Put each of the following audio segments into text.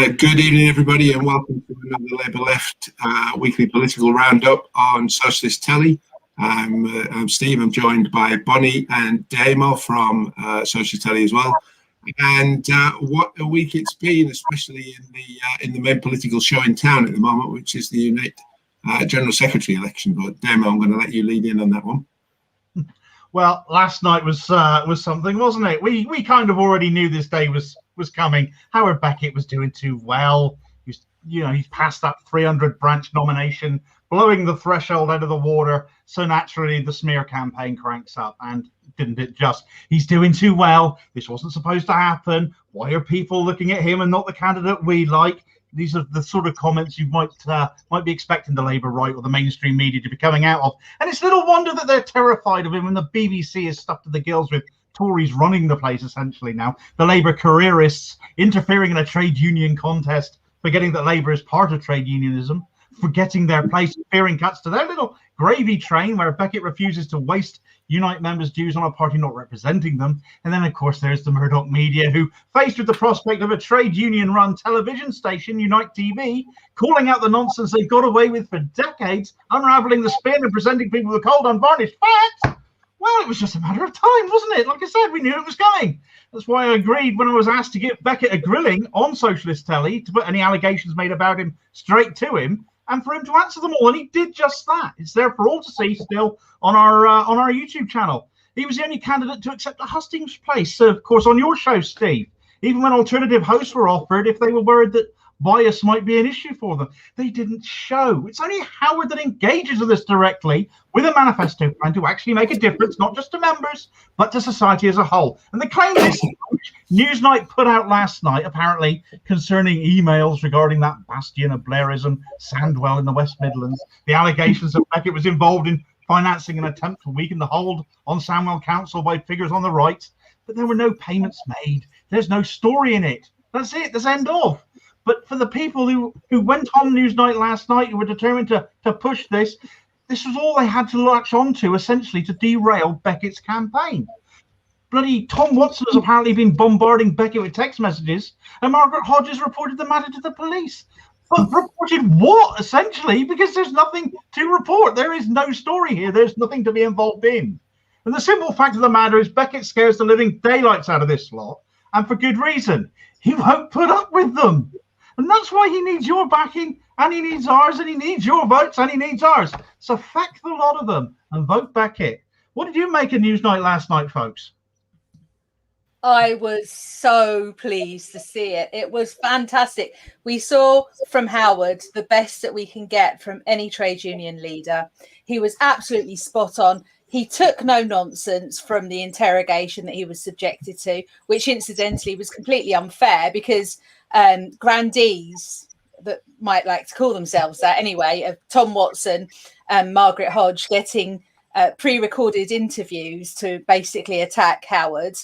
Good evening, everybody, and welcome to another Labour Left weekly political roundup on Socialist Telly. I'm Steve. I'm joined by Bonnie and Damo from Socialist Telly as well. And what a week it's been, especially in the main political show in town at the moment, which is the Unite General Secretary election. But Damo, I'm going to let you lead in on that one. Well, last night was something, wasn't it? We kind of already knew this day was coming. Howard Beckett was doing too well. He's passed that 300 branch nomination, blowing the threshold out of the water. So naturally, the smear campaign cranks up, and didn't it just? He's doing too well. This wasn't supposed to happen. Why are people looking at him and not the candidate we like? These are the sort of comments you might be expecting the Labour right or the mainstream media to be coming out of. And it's little wonder that they're terrified of him when the BBC is stuffed to the gills with Tories running the place essentially now. The Labour careerists interfering in a trade union contest, forgetting that Labour is part of trade unionism, forgetting their place, fearing cuts to their little gravy train where Beckett refuses to waste Unite members' dues on a party not representing them. And then, of course, there's the Murdoch media who, faced with the prospect of a trade union-run television station, Unite TV, calling out the nonsense they've got away with for decades, unravelling the spin and presenting people with cold, unvarnished facts. Well, it was just a matter of time, wasn't it? Like I said, we knew it was coming. That's why I agreed when I was asked to give Beckett a grilling on Socialist Telly to put any allegations made about him straight to him and for him to answer them all. And he did just that. It's there for all to see still on our YouTube channel. He was the only candidate to accept a hustings place. So, of course, on your show, Steve, even when alternative hosts were offered, if they were worried that bias might be an issue for them, they didn't show. It's only Howard that engages with this directly with a manifesto plan to actually make a difference, not just to members, but to society as a whole. And the claim is, which Newsnight put out last night, apparently concerning emails regarding that bastion of Blairism, Sandwell in the West Midlands, the allegations that Beckett was involved in financing an attempt to weaken the hold on Sandwell Council by figures on the right, but there were no payments made. There's no story in it. That's it. That's end of. But for the people who went on Newsnight last night, who were determined to push this was all they had to latch onto, essentially, to derail Beckett's campaign. Bloody Tom Watson has apparently been bombarding Beckett with text messages, and Margaret Hodges reported the matter to the police. But reported what, essentially? Because there's nothing to report. There is no story here. There's nothing to be involved in. And the simple fact of the matter is Beckett scares the living daylights out of this lot, and for good reason. He won't put up with them. And that's why he needs your backing, and he needs ours, and he needs your votes, and he needs ours. So feck the lot of them and vote Beckett. What did you make of Newsnight last night, folks? I was so pleased to see it. It was fantastic. We saw from Howard the best that we can get from any trade union leader. He was absolutely spot on. He took no nonsense from the interrogation that he was subjected to, which incidentally was completely unfair because grandees that might like to call themselves that anyway, of Tom Watson and Margaret Hodge getting pre-recorded interviews to basically attack Howard,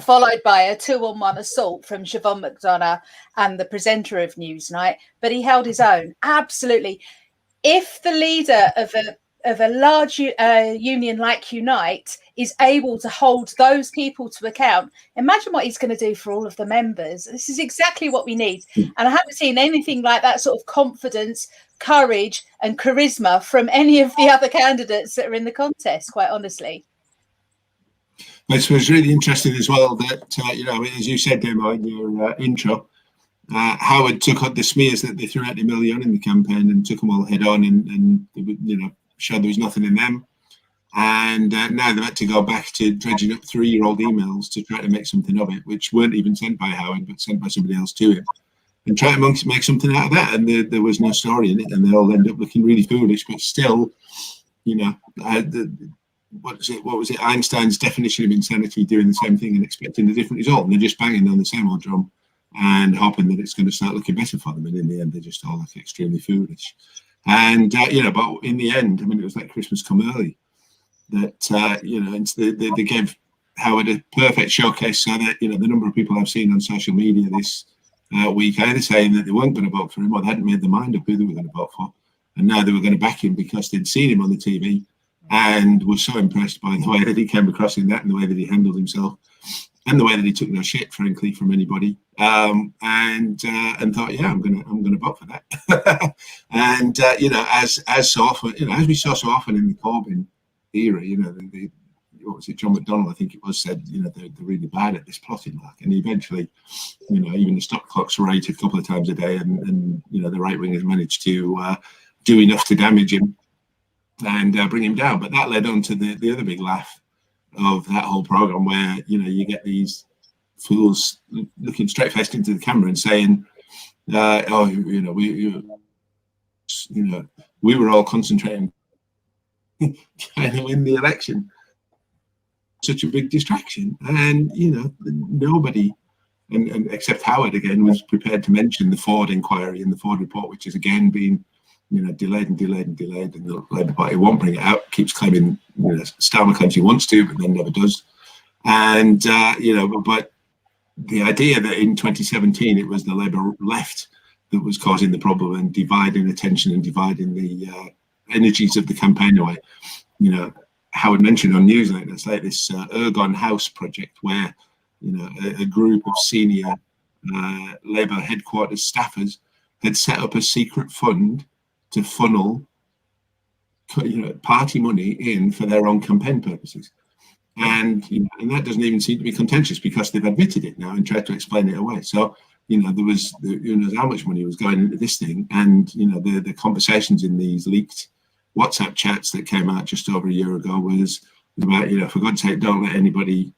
followed by a 2-on-1 assault from Siobhan McDonough and the presenter of Newsnight. But he held his own. Absolutely. If the leader of a large union like Unite is able to hold those people to account, imagine what he's going to do for all of the members. This is exactly what we need. And I haven't seen anything like that sort of confidence, courage and charisma from any of the other candidates that are in the contest, quite honestly. It was really interesting as well that, as you said, Demo, in your intro, Howard took on the smears that they threw at him early on in the campaign and took them all head on and showed there was nothing in them. And now they've had to go back to dredging up 3-year-old emails to try to make something of it, which weren't even sent by Howard, but sent by somebody else to him. And try to make something out of that. And there was no story in it. And they all end up looking really foolish. But still, what was it? Einstein's definition of insanity, doing the same thing and expecting a different result. And they're just banging on the same old drum and hoping that it's going to start looking better for them. And in the end, they just all look extremely foolish. And, but in the end, I mean, it was like Christmas come early that, they gave Howard a perfect showcase so that, the number of people I've seen on social media this week either saying that they weren't going to vote for him or they hadn't made their mind up who they were going to vote for. And now they were going to back him because they'd seen him on the TV and were so impressed by the way that he came across in that and the way that he handled himself and the way that he took no shit, frankly, from anybody. and thought, yeah, I'm gonna vote for that. And as so often, as we saw so often in the Corbyn era, the what was it, John McDonnell, I think it was, said, they're really bad at this plotting, and eventually, even the stop clocks were rated a couple of times a day, and the right wingers managed to do enough to damage him and bring him down. But that led on to the other big laugh of that whole program, where you get these fools looking straight faced into the camera and saying, we were all concentrating trying to win the election. Such a big distraction, and nobody, and except Howard again, was prepared to mention the Ford inquiry and the Ford report, which has again been delayed, and the Labour Party won't bring it out. Keeps claiming, Starmer claims he wants to, but then never does. And but the idea that in 2017 it was the Labour left that was causing the problem and dividing attention and dividing the energies of the campaign away. Howard mentioned on Newsnight, it's like this Ergon House project where, a group of senior Labour headquarters staffers had set up a secret fund to funnel, party money in for their own campaign purposes. And, and that doesn't even seem to be contentious because they've admitted it now and tried to explain it away. So, there was, how much money was going into this thing, and, the conversations in these leaked WhatsApp chats that came out just over a year ago was about, for God's sake, don't let anybody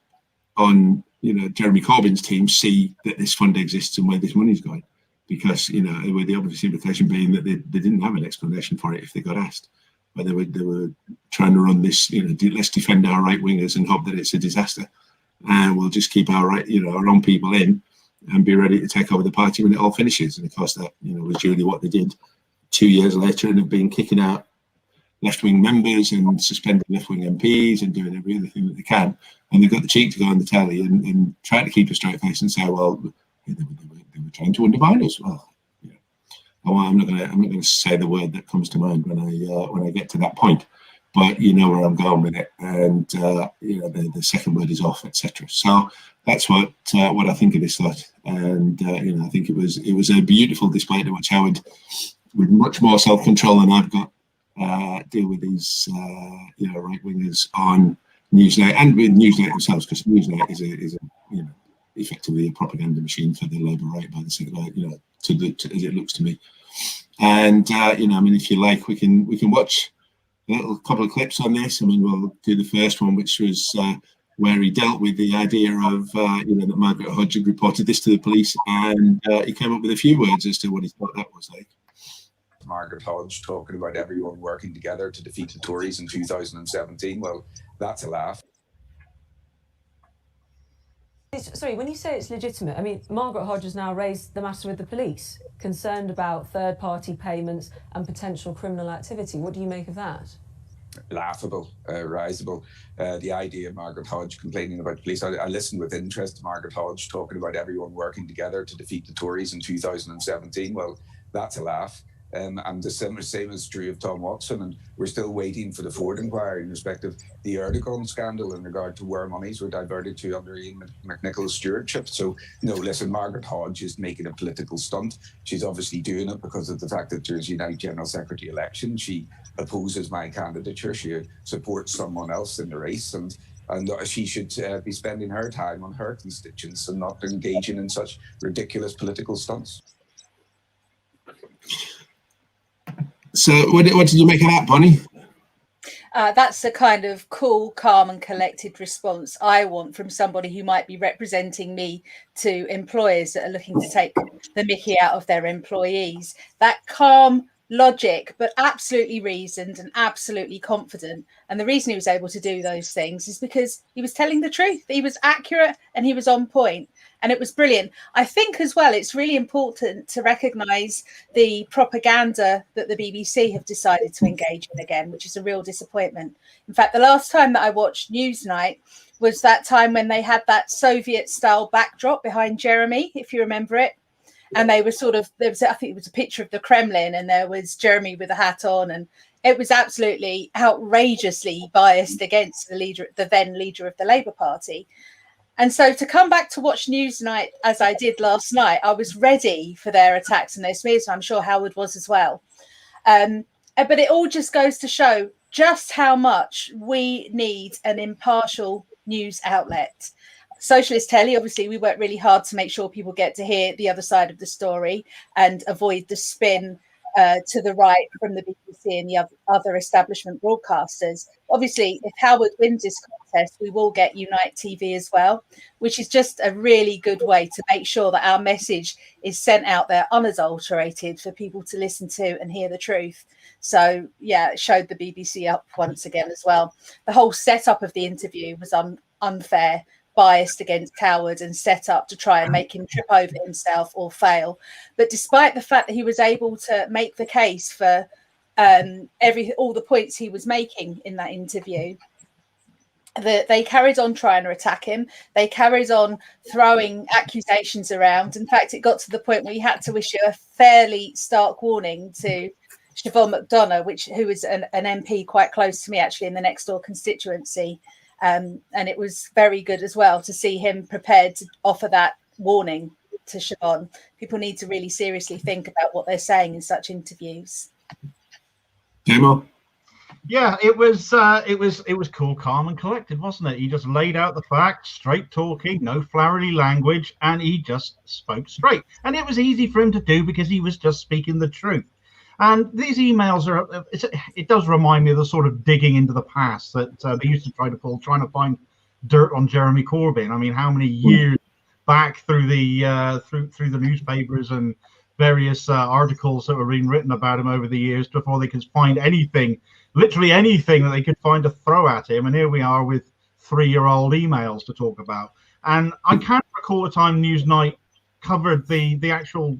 on, Jeremy Corbyn's team see that this fund exists and where this money's going, because, with the obvious implication being that they didn't have an explanation for it if they got asked, but they were trying to run this, let's defend our right wingers and hope that it's a disaster, and we'll just keep our our own people in and be ready to take over the party when it all finishes. And of course that was really what they did 2 years later, and have been kicking out left-wing members and suspending left-wing MPs and doing every other thing that they can, and they've got the cheek to go on the telly and try to keep a straight face and say, well, they were trying to undermine us. Well, I'm not going to say the word that comes to mind when I get to that point, but where I'm going with it, and the second word is off, etc. So that's what I think of this lot, and I think it was a beautiful display to watch Howard, with much more self-control than I've got, deal with these right wingers on Newsnight and with Newsnight themselves, because Newsnight is a effectively a propaganda machine for the Labour right by the as it looks to me. And if you like, we can watch a little couple of clips on this. We'll do the first one, which was where he dealt with the idea of that Margaret Hodge had reported this to the police, and he came up with a few words as to what he thought that was like. Margaret Hodge talking about everyone working together to defeat the Tories in 2017. Well, that's a laugh. Sorry, when you say it's legitimate, Margaret Hodge has now raised the matter with the police, concerned about third-party payments and potential criminal activity. What do you make of that? Laughable, risible. The idea of Margaret Hodge complaining about the police. I listened with interest to Margaret Hodge talking about everyone working together to defeat the Tories in 2017. Well, that's a laugh. And the same is true of Tom Watson, and we're still waiting for the Ford inquiry in respect of the Erdogan scandal in regard to where monies were diverted to under Ian McNichol's stewardship. So, listen, Margaret Hodge is making a political stunt. She's obviously doing it because of the fact that there's United General Secretary election. She opposes my candidature. She supports someone else in the race, and she should be spending her time on her constituents and not engaging in such ridiculous political stunts. So what did you make of that, Bonnie? That's the kind of cool, calm and collected response I want from somebody who might be representing me to employers that are looking to take the mickey out of their employees. That calm logic, but absolutely reasoned and absolutely confident. And the reason he was able to do those things is because he was telling the truth. He was accurate and he was on point. And it was brilliant. I think as well, it's really important to recognise the propaganda that the BBC have decided to engage in again, which is a real disappointment. In fact, the last time that I watched Newsnight was that time when they had that Soviet-style backdrop behind Jeremy, if you remember it. And they were I think it was a picture of the Kremlin, and there was Jeremy with a hat on, and it was absolutely outrageously biased against the then leader of the Labour Party. And so to come back to watch Newsnight as I did last night, I was ready for their attacks and their smears. I'm sure Howard was as well. But it all just goes to show just how much we need an impartial news outlet. Socialist Telly, obviously, we work really hard to make sure people get to hear the other side of the story and avoid the spin to the right from the BBC and the other establishment broadcasters. Obviously, if Howard wins this contest, we will get Unite TV as well, which is just a really good way to make sure that our message is sent out there unadulterated for people to listen to and hear the truth. So, yeah, it showed the BBC up once again as well. The whole setup of the interview was unfair, biased against Howard and set up to try and make him trip over himself or fail. But despite the fact that he was able to make the case for all the points he was making in that interview, they carried on trying to attack him. They carried on throwing accusations around. In fact, it got to the point where he had to issue a fairly stark warning to Siobhan McDonough, who is an MP quite close to me, actually, in the next door constituency. And it was very good as well to see him prepared to offer that warning to Siobhan. People need to really seriously think about what they're saying in such interviews. Demo? Yeah, it was cool, calm, and collected, wasn't it? He just laid out the facts, straight talking, no flowery language, and he just spoke straight. And it was easy for him to do because he was just speaking the truth. And these emails it does remind me of the sort of digging into the past that they used to trying to find dirt on Jeremy Corbyn. I mean, how many years back through the through the newspapers and various articles that were being written about him over the years before they could find anything, literally anything that they could find to throw at him. And here we are with 3-year-old emails to talk about. And I can't recall a time Newsnight covered the actual,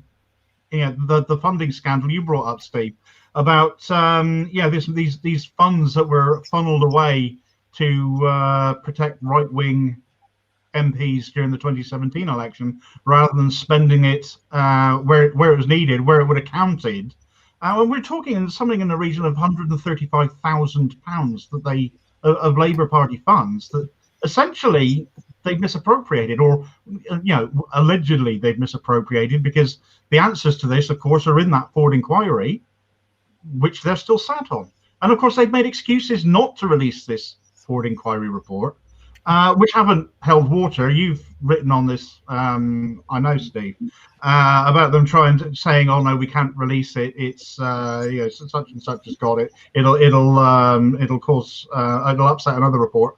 the funding scandal you brought up, Steve, about these funds that were funneled away to protect right-wing MPs during the 2017 election, rather than spending it where it was needed, where it would have counted. And we're talking something in the region of £135,000 that of Labour Party funds that essentially they've misappropriated, or allegedly they've misappropriated, because the answers to this, of course, are in that Ford inquiry, which they're still sat on. And of course, they've made excuses not to release this Ford inquiry report, which haven't held water. You've written on this, I know, Steve, about them saying, "Oh no, we can't release it. It's such and such has got it. It'll upset another report."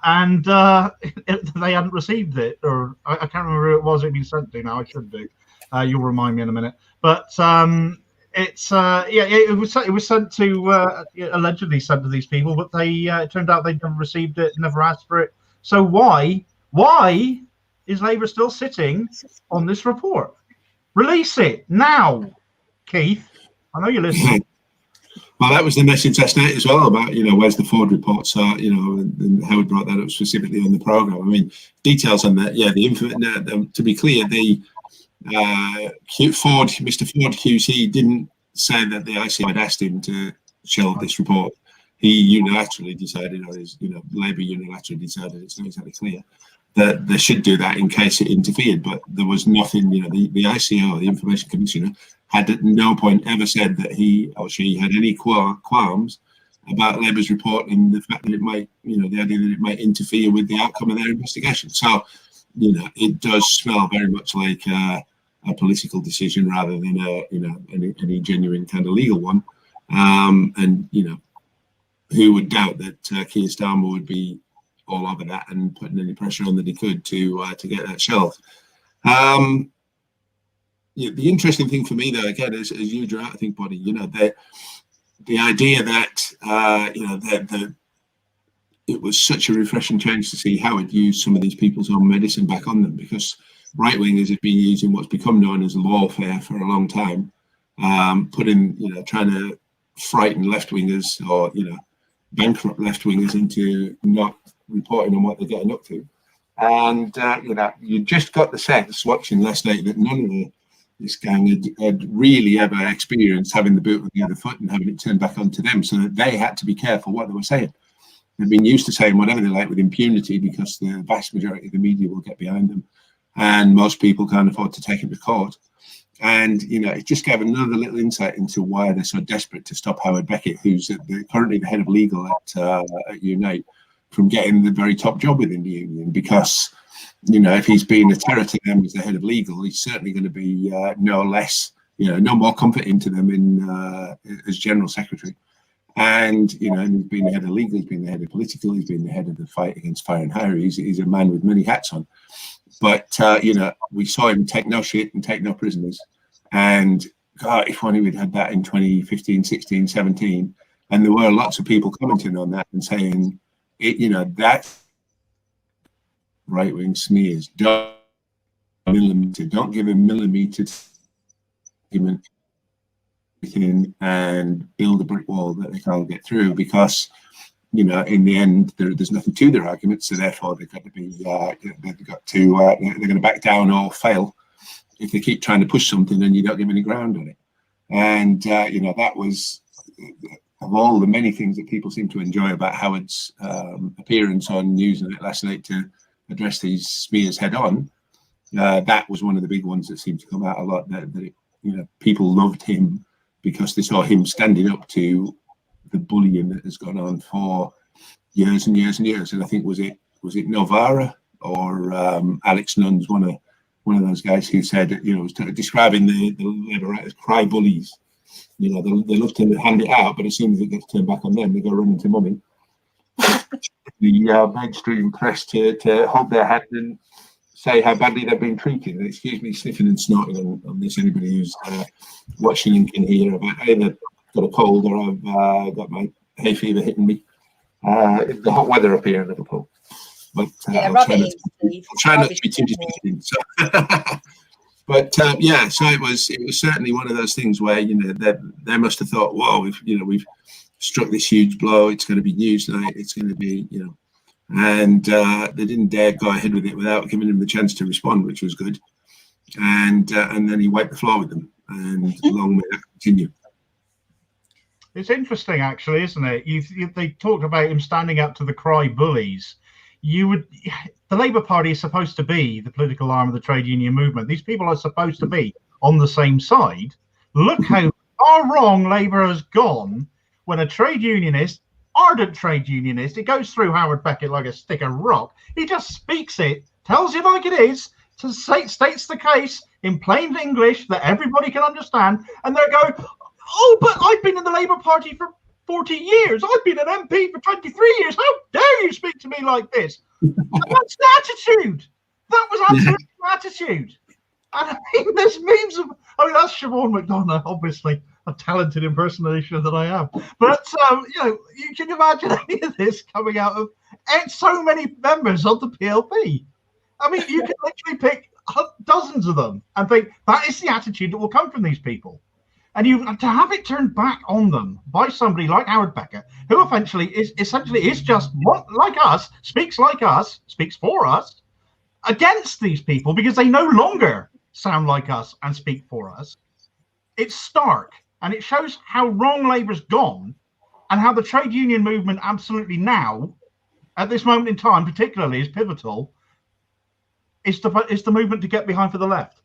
And they hadn't received it, or I can't remember who it was it'd been sent to. Now I should do. You'll remind me in a minute. But it was sent to allegedly sent to these people, but it turned out they'd never received it, never asked for it. So why is Labour still sitting on this report? Release it now, Keith. I know you're listening. Well, that was the message last night as well about, where's the Ford report? So, and Howard brought that up specifically on the programme. I mean, details on that. Yeah, to be clear, the Mr. Ford QC didn't say that the IC had asked him to shelve this report. He unilaterally decided, or Labour unilaterally decided, it's not exactly clear, that they should do that in case it interfered. But there was nothing, the ICO, the Information Commissioner, had at no point ever said that he or she had any qualms about Labour's report and the fact that it might, the idea that it might interfere with the outcome of their investigation. So, it does smell very much like a political decision rather than any genuine kind of legal one. And who would doubt that Keir Starmer would be all over that and putting any pressure on that he could to get that shelved. The interesting thing for me, though, again, as you drew out, I think, Buddy, the idea that that it was such a refreshing change to see Howard use some of these people's own medicine back on them, because right wingers have been using what's become known as lawfare for a long time, trying to frighten left wingers or bankrupt left wingers into not reporting on what they're getting up to. And you just got the sense watching last night that none of this gang had really ever experienced having the boot on the other foot and having it turned back onto them, so that they had to be careful what they were saying. they've been used to saying whatever they like with impunity because the vast majority of the media will get behind them, and most people can't afford to take it to court. And, you know, it just gave another little insight into why they're so desperate to stop Howard Beckett, who's currently the head of legal at Unite, from getting the very top job within the union. Because, you know, if he's been a terror to them as the head of legal, he's certainly going to be no less, you know, no more comforting to them as general secretary. And, you know, and he's been the head of legal, he's been the head of political, he's been the head of the fight against fire and hire. He's a man with many hats on. But, you know, we saw him take no shit and take no prisoners. And God, if only we'd had that in 2015, 16, 17. And there were lots of people commenting on that and saying, you know, that right-wing smears, don't give a millimeter argument and build a brick wall that they can't get through, because, you know, in the end, there's nothing to their argument, so therefore they've got to be, they're going to back down or fail if they keep trying to push something and you don't give any ground on it. And you know, that was, of all the many things that people seem to enjoy about Howard's appearance on Newsnight last night to address these smears head on, that was one of the big ones that seemed to come out a lot. That you know, people loved him because they saw him standing up to the bullying that has gone on for years and years and years. And I think was it Novara or Alex Nunn's one of those guys who said, you know, was describing the Labour right as cry bullies. You know, they love to hand it out, but as soon as it gets turned back on them, they go running to mummy. The mainstream press to hold their hand and say how badly they've been treated. And excuse me sniffing and snorting on this, anybody who's watching and can hear about either got a cold or I've got my hay fever hitting me. The hot weather up here in Liverpool. But I'll try not to be too distracting. So, but yeah, so it was certainly one of those things where, you know, they must have thought, whoa, we've struck this huge blow. It's going to be Newsnight. It's going to be, you know, and they didn't dare go ahead with it without giving him the chance to respond, which was good. And then he wiped the floor with them, and long may that continue. It's interesting, actually, isn't it? They talked about him standing up to the cry bullies. The Labour Party is supposed to be the political arm of the trade union movement. These people are supposed to be on the same side. Look how far wrong Labour has gone when a trade unionist, ardent trade unionist, it goes through Howard Beckett like a stick of rock. He just speaks it, tells you like it is, states the case in plain English that everybody can understand, and they're going, oh, but I've been in the Labour Party for 40 years. I've been an MP for 23 years. How dare you speak to me like this? And that's the attitude. That was absolutely the attitude. And I mean, there's memes of, I mean, that's Siobhan McDonough, obviously, a talented impersonation that I am. But, you know, you can imagine any of this coming out of so many members of the PLP. I mean, you can literally pick dozens of them and think that is the attitude that will come from these people. And to have it turned back on them by somebody like Howard Beckett, who essentially is just like us, speaks for us, against these people because they no longer sound like us and speak for us. It's stark, and it shows how wrong Labour's gone, and how the trade union movement absolutely now, at this moment in time, particularly is pivotal. It's the movement to get behind for the left.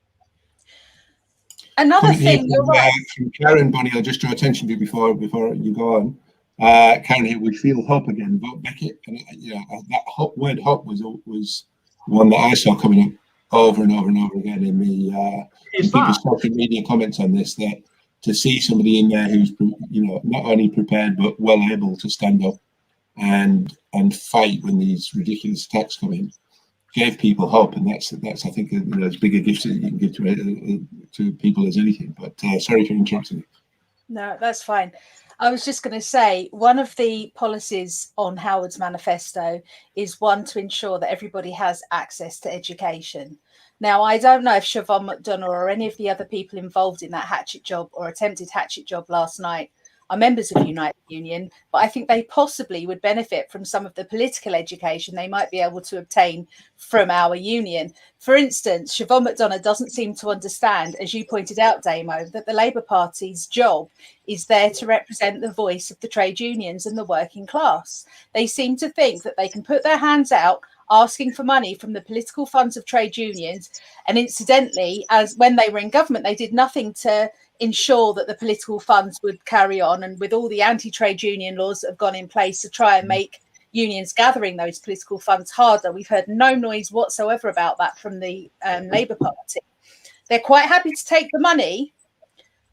Another thing, you're right. From Karen, Bonnie, I'll just draw attention to you before you go on. Karen here, we feel hope again. Vote Beckett. And, you know, that word hope was one that I saw coming up over and over and over again in people's social media comments on this. That to see somebody in there who's, you know, not only prepared but well able to stand up and fight when these ridiculous attacks come in, gave people hope, and that's I think, you know, as big a gift that you can give to people as anything. But sorry for interrupting you. No, that's fine. I was just going to say, one of the policies on Howard's manifesto is one to ensure that everybody has access to education. Now, I don't know if Siobhan McDonough or any of the other people involved in that hatchet job or attempted hatchet job last night are members of Unite the Union, but I think they possibly would benefit from some of the political education they might be able to obtain from our union. For instance, Siobhan McDonough doesn't seem to understand, as you pointed out, Damo, that the Labour Party's job is there to represent the voice of the trade unions and the working class. They seem to think that they can put their hands out asking for money from the political funds of trade unions. And incidentally, as when they were in government, they did nothing to ensure that the political funds would carry on. And with all the anti-trade union laws that have gone in place to try and make unions gathering those political funds harder, we've heard no noise whatsoever about that from the Labour Party. They're quite happy to take the money.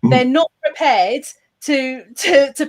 They're not prepared to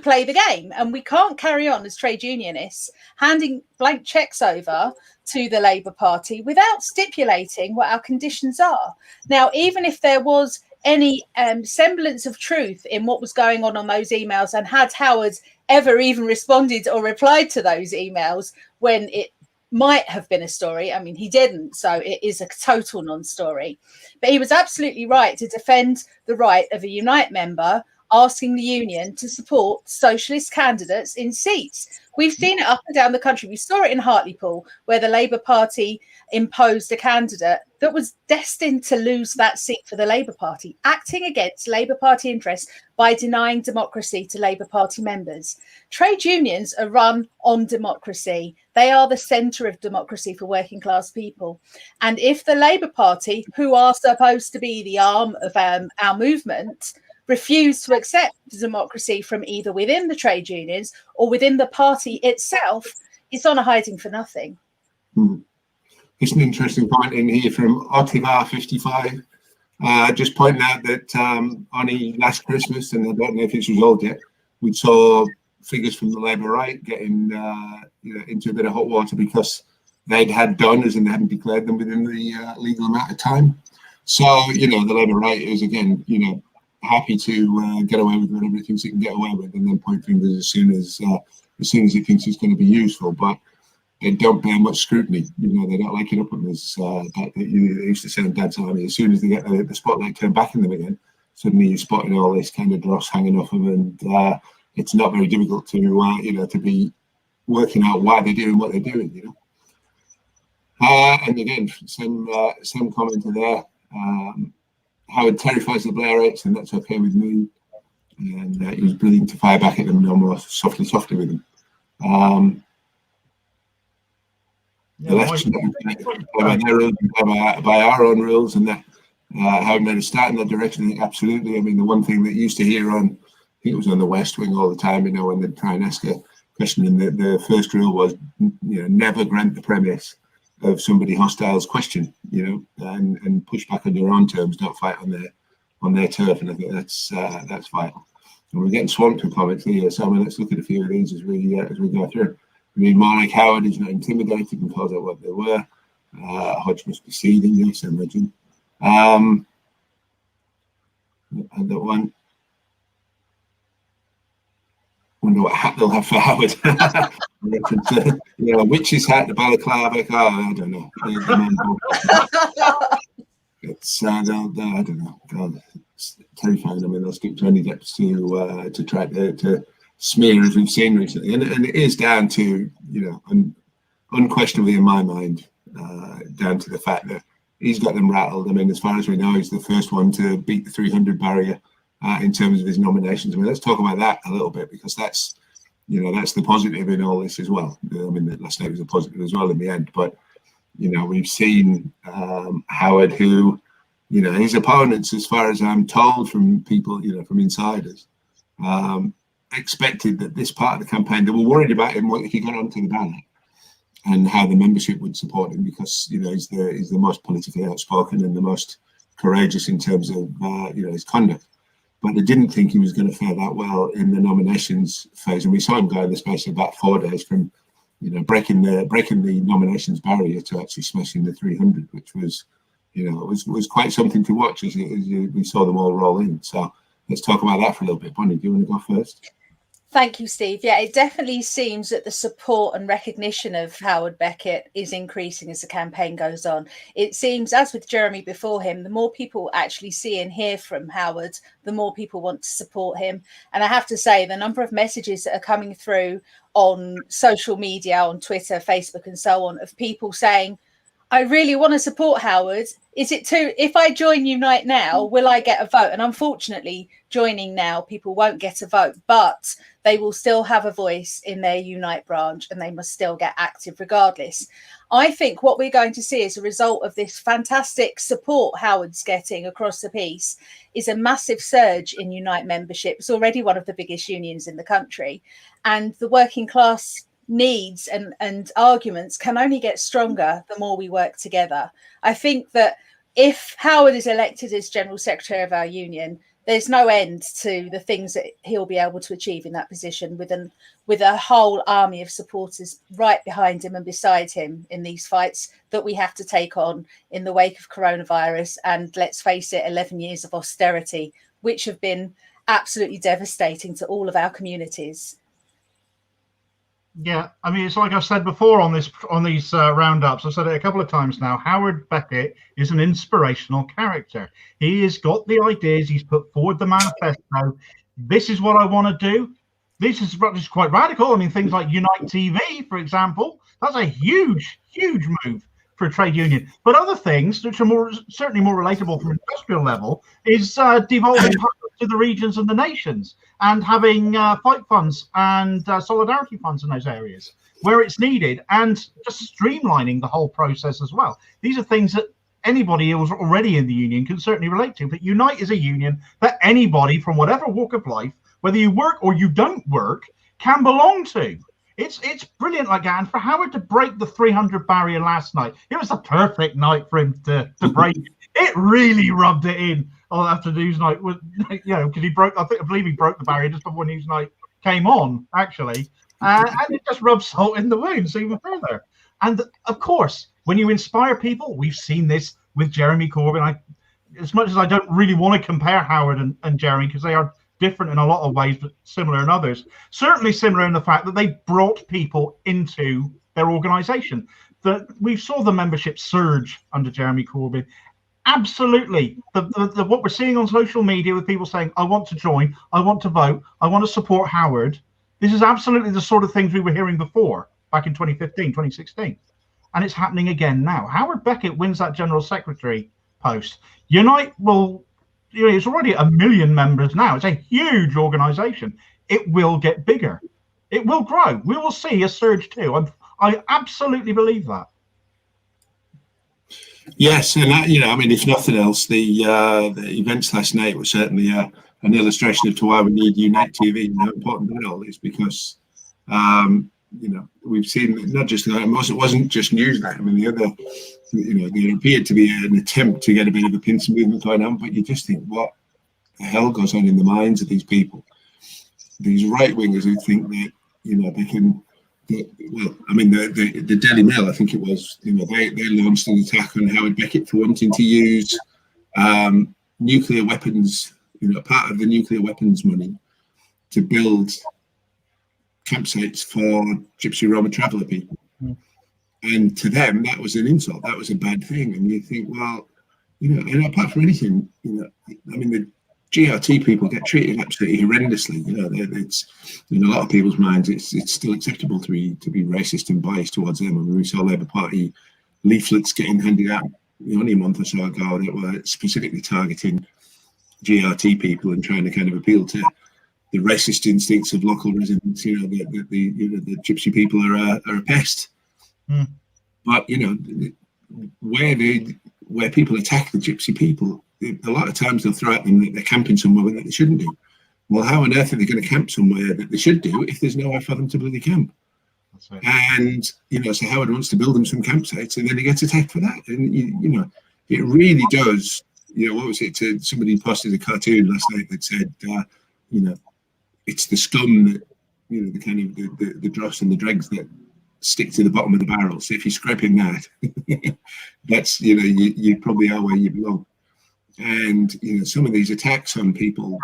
play the game, and we can't carry on as trade unionists handing blank checks over to the Labour Party without stipulating what our conditions are. Now, even if there was any semblance of truth in what was going on those emails, and had Howard ever even responded or replied to those emails when it might have been a story, I mean, he didn't, so it is a total non-story. But he was absolutely right to defend the right of a Unite member asking the union to support socialist candidates in seats. We've seen it up and down the country. We saw it in Hartlepool, where the Labour Party imposed a candidate that was destined to lose that seat for the Labour Party, acting against Labour Party interests by denying democracy to Labour Party members. Trade unions are run on democracy. They are the centre of democracy for working class people. And if the Labour Party, who are supposed to be the arm of our movement, refuse to accept democracy from either within the trade unions or within the party itself, it's on a hiding for nothing. It's an interesting point in here from Otivar55, just pointing out that only last Christmas, and I don't know if it's resolved yet, we saw figures from the Labour right getting into a bit of hot water because they'd had donors and they hadn't declared them within the legal amount of time. So, the Labour right is, again, happy to get away with whatever it thinks it can get away with, and then point fingers as soon as it thinks it's going to be useful. But they don't bear much scrutiny. They don't like it up on this. They used to say in Dad's Army, as soon as they get the spotlight turned back on them again, suddenly you're spotting all this kind of dross hanging off them, and it's not very difficult to be working out why they're doing what they're doing. And again, same commenter there. Howard terrifies the Blairites, and that's okay with me. And he was brilliant to fire back at them, no more softly with them. Election by our own rules, and that having made a start in that direction, I think absolutely. I mean, the one thing that used to hear on, I think it was on the West Wing all the time, when they'd try and ask a question, and the first rule was, never grant the premise of somebody hostile's question, and push back on your own terms, don't fight on their turf. And I think that's vital. And we're getting swamped with comments here, so let's look at a few of these as we go through. I mean, more like Howard is not intimidated and calls out what they were. Hodge must be seething, yes, I imagine. And that one. Wonder what hat they'll have for Howard. Witch's hat, the balaclava. I don't know. It's I don't know. God, it's terrifying. I mean, they'll skip to any depths to try to smear, as we've seen recently, and it is down to unquestionably in my mind, down to the fact that he's got them rattled. I mean, as far as we know, he's the first one to beat the 300 barrier. In terms of his nominations. I mean, let's talk about that a little bit, because that's the positive in all this as well. I mean, last night was a positive as well in the end, but we've seen Howard, who his opponents, as far as I'm told from people, from insiders, expected that this part of the campaign, they were worried about him if he got onto the ballot and how the membership would support him, because he's the most politically outspoken and the most courageous in terms of his conduct. But they didn't think he was going to fare that well in the nominations phase, and we saw him go in the space of about 4 days from, breaking the nominations barrier to actually smashing the 300, which was, was quite something to watch as we saw them all roll in. So let's talk about that for a little bit. Bonnie, do you want to go first? Thank you, Steve. Yeah, it definitely seems that the support and recognition of Howard Beckett is increasing as the campaign goes on. It seems, as with Jeremy before him, the more people actually see and hear from Howard, the more people want to support him. And I have to say, the number of messages that are coming through on social media, on Twitter, Facebook, and so on, of people saying, I really want to support Howard. Is it too, if I join Unite now, will I get a vote? And unfortunately, joining now, people won't get a vote, but they will still have a voice in their Unite branch and they must still get active regardless. I think what we're going to see as a result of this fantastic support Howard's getting across the piece is a massive surge in Unite membership. It's already one of the biggest unions in the country, and the working class needs and arguments can only get stronger the more we work together. I think that if Howard is elected as General Secretary of our union, there's no end to the things that he'll be able to achieve in that position with a whole army of supporters right behind him and beside him in these fights that we have to take on in the wake of coronavirus and, let's face it, 11 years of austerity, which have been absolutely devastating to all of our communities. Yeah, I mean, it's like I've said before on these roundups. I've said it a couple of times now. Howard Beckett is an inspirational character. He has got the ideas. He's put forward the manifesto. This is what I want to do. This is quite radical. I mean, things like Unite TV, for example, that's a huge, huge move for a trade union. But other things, which are certainly more relatable from an industrial level, is devolving to the regions and the nations, and having fight funds and solidarity funds in those areas where it's needed, and just streamlining the whole process as well. These are things that anybody who's already in the union can certainly relate to. But Unite is a union that anybody from whatever walk of life, whether you work or you don't work, can belong to. It's brilliant like that. And for Howard to break the 300 barrier last night, it was the perfect night for him to break it. It really rubbed it in after news night, because I believe he broke the barrier just before news night came on, actually, and it just rubbed salt in the wounds even further. And of course, when you inspire people, we've seen this with Jeremy Corbyn. As much as I don't really want to compare Howard and Jeremy, because they are different in a lot of ways, but similar in others. Certainly similar in the fact that they brought people into their organisation. We saw the membership surge under Jeremy Corbyn. Absolutely. What we're seeing on social media with people saying, I want to join, I want to vote, I want to support Howard. This is absolutely the sort of things we were hearing before, back in 2015, 2016. And it's happening again now. Howard Beckett wins that General Secretary post. Unite will, it's already 1 million members now. It's a huge organisation. It will get bigger. It will grow. We will see a surge too. I absolutely believe that. Yes, and that, I mean, if nothing else, the events last night were certainly an illustration of to why we need Unite TV and how important that all is, because we've seen not just that, it wasn't just Newsnight. I mean, the other, there appeared to be an attempt to get a bit of a pincer movement going on, but you just think, what the hell goes on in the minds of these people, these right wingers who think that they can. Well, I mean, the Daily Mail, I think it was, they launched an attack on Howard Beckett for wanting to use nuclear weapons, part of the nuclear weapons money to build campsites for Gypsy Roma traveller people. Mm. And to them, that was an insult. That was a bad thing. And you think, well, and apart from anything, I mean, the GRT people get treated absolutely horrendously. It's in a lot of people's minds, it's still acceptable to be racist and biased towards them. I mean, we saw Labour Party leaflets getting handed out only a month or so ago that were specifically targeting GRT people and trying to kind of appeal to the racist instincts of local residents. The Gypsy people are a pest. Mm. But where people attack the Gypsy people, a lot of times they'll throw at them that they're camping somewhere that they shouldn't do. Well, how on earth are they going to camp somewhere that they should do if there's nowhere for them to bloody camp? That's right. And so Howard wants to build them some campsites, and then he gets attacked for that. And it really does. What was it? Somebody posted a cartoon last night that said, it's the scum that the kind of the dross and the dregs that stick to the bottom of the barrel. So if you're scraping that, that's you probably are where you belong. And some of these attacks on people,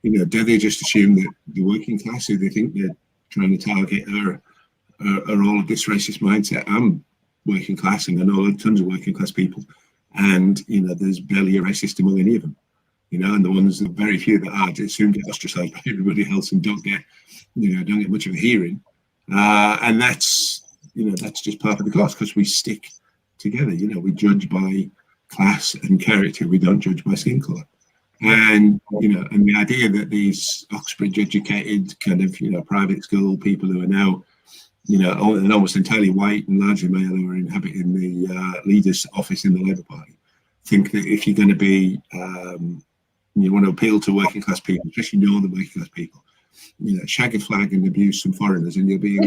do they just assume that the working class who they think they're trying to target are all of this racist mindset? I'm working class, and I know tons of working class people, and there's barely a racist among any of them. And the ones, the very few that are, just soon get ostracized by everybody else and don't get much of a hearing. And that's just part of the class, because we stick together. We judge by class and character. We don't judge by skin color. And and the idea that these Oxbridge educated kind of private school people who are now and almost entirely white and largely male, who are inhabiting the leader's office in the Labour Party, think that if you're going to be you want to appeal to working class people, especially northern working class people, shag a flag and abuse some foreigners, and you'll be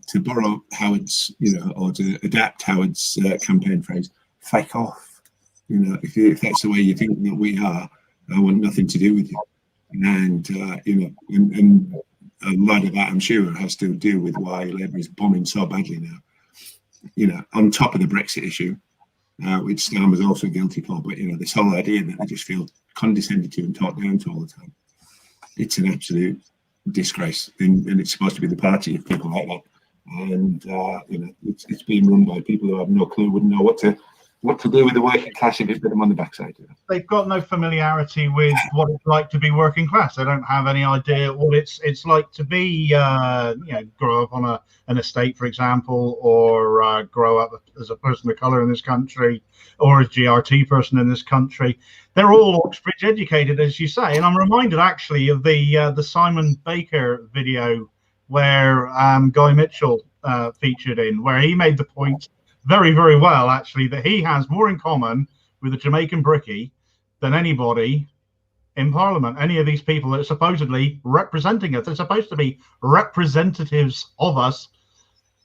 to borrow Howard's or to adapt Howard's campaign phrase, fake off. If that's the way you think that we are, I want nothing to do with you. And and a lot of that, I'm sure, has to do with why Labour is bombing so badly now. On top of the Brexit issue, which Stam was also guilty for, but this whole idea that they just feel condescended to and talked down to all the time, it's an absolute disgrace. And it's supposed to be the party of people like that, and it's being run by people who have no clue, wouldn't know what to do with the working class if you put them on the backside. They've got no familiarity with what it's like to be working class. They don't have any idea what it's like to be, grow up on an estate, for example, or grow up as a person of color in this country, or a GRT person in this country. They're all Oxbridge educated, as you say. And I'm reminded actually of the Simon Baker video where Guy Mitchell featured in, where he made the point very, very well, actually, that he has more in common with a Jamaican brickie than anybody in Parliament. Any of these people that are supposedly representing us, they're supposed to be representatives of us,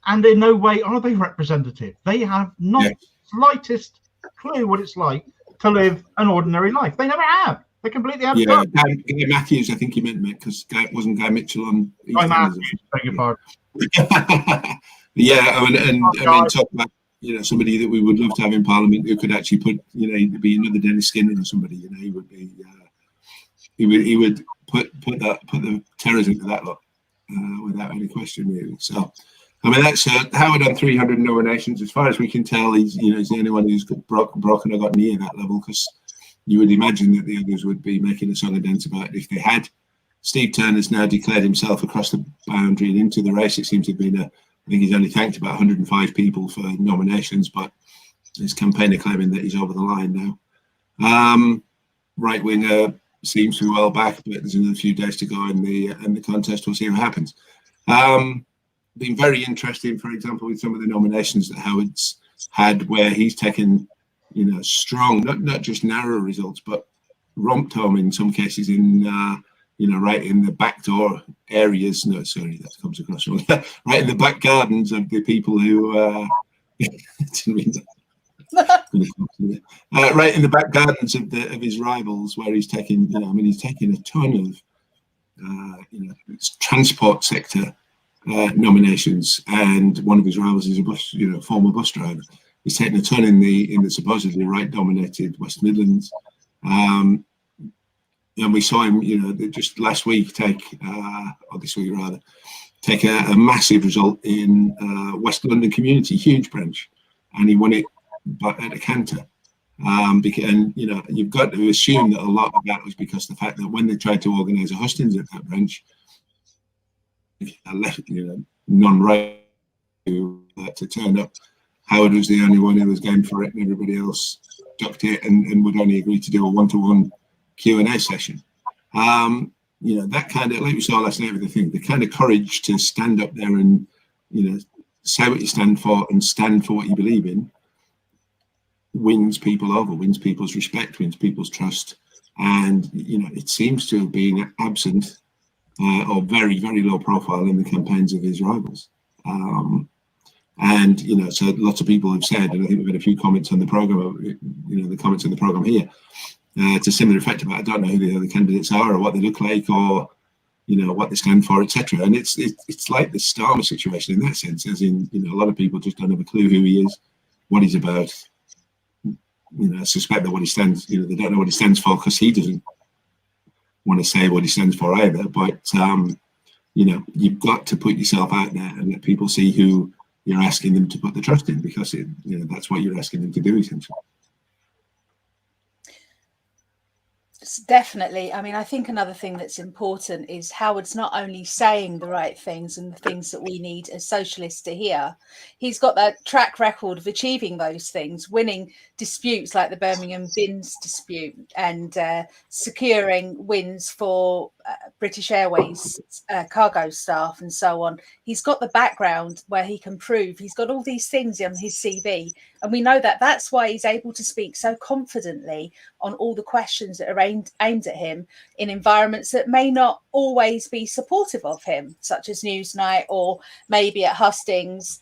and in no way are they representative. They have not the slightest clue what it's like to live an ordinary life. They never have. They completely have. Yeah, Guy Matthews, I think you meant, because wasn't Guy Mitchell on? Guy Matthews, beg your pardon. Yeah, I mean, talk about somebody that we would love to have in Parliament who could actually put, be another Dennis Skinner or somebody. He would be, he would put the terrors into that lot without any question, really. So, I mean, that's Howard on 300 nominations. As far as we can tell, he's the only one who's broken or got near that level, because you would imagine that the others would be making a song and dance about it if they had. Steve Turner's now declared himself across the boundary and into the race. It seems to have been I think he's only thanked about 105 people for nominations, but his campaigner claiming that he's over the line now. Right winger seems to be well back, but there's another few days to go in the contest. We'll see what happens. Been very interesting, for example, with some of the nominations that Howard's had, where he's taken strong, not just narrow results, but romped home in some cases in right in the backdoor areas. No, sorry, that comes across wrong. Right in the back gardens of the people who didn't mean that. Right in the back gardens of his rivals, where he's taking, he's taking a ton of transport sector nominations, and one of his rivals is a bus, former bus driver. He's taken a ton in the supposedly right-dominated West Midlands. And we saw him, just last week or this week rather, take a massive result in West London Community, huge branch, and he won it at a canter. And you've got to assume that a lot of that was because the fact that when they tried to organise a hustings at that branch, left, non-right to turn up, Howard was the only one who was game for it, and everybody else ducked it and would only agree to do a one-to-one Q&A session. That kind of, like we saw last night with the thing, the kind of courage to stand up there and say what you stand for and stand for what you believe in wins people over, wins people's respect, wins people's trust. And it seems to have been absent or very, very low profile in the campaigns of his rivals. So lots of people have said, and I think we've had a few comments on the programme, the comments on the programme here, to similar effect about, I don't know who the other candidates are or what they look like or what they stand for, etc. And it's like the Starmer situation in that sense, as in a lot of people just don't have a clue who he is, what he's about. I suspect that what he stands, they don't know what he stands for because he doesn't. want to say what he stands for either, but you know, you've got to put yourself out there and let people see who you're asking them to put the trust in, because you know, that's what you're asking them to do, essentially. Definitely. I mean, I think another thing that's important is Howard's not only saying the right things and the things that we need as socialists to hear, he's got that track record of achieving those things, winning disputes like the Birmingham bins dispute, and securing wins for British Airways cargo staff and so on. He's got the background where he can prove he's got all these things on his CV. And we know that that's why he's able to speak so confidently on all the questions that are aimed at him in environments that may not always be supportive of him, such as Newsnight, or maybe at Hustings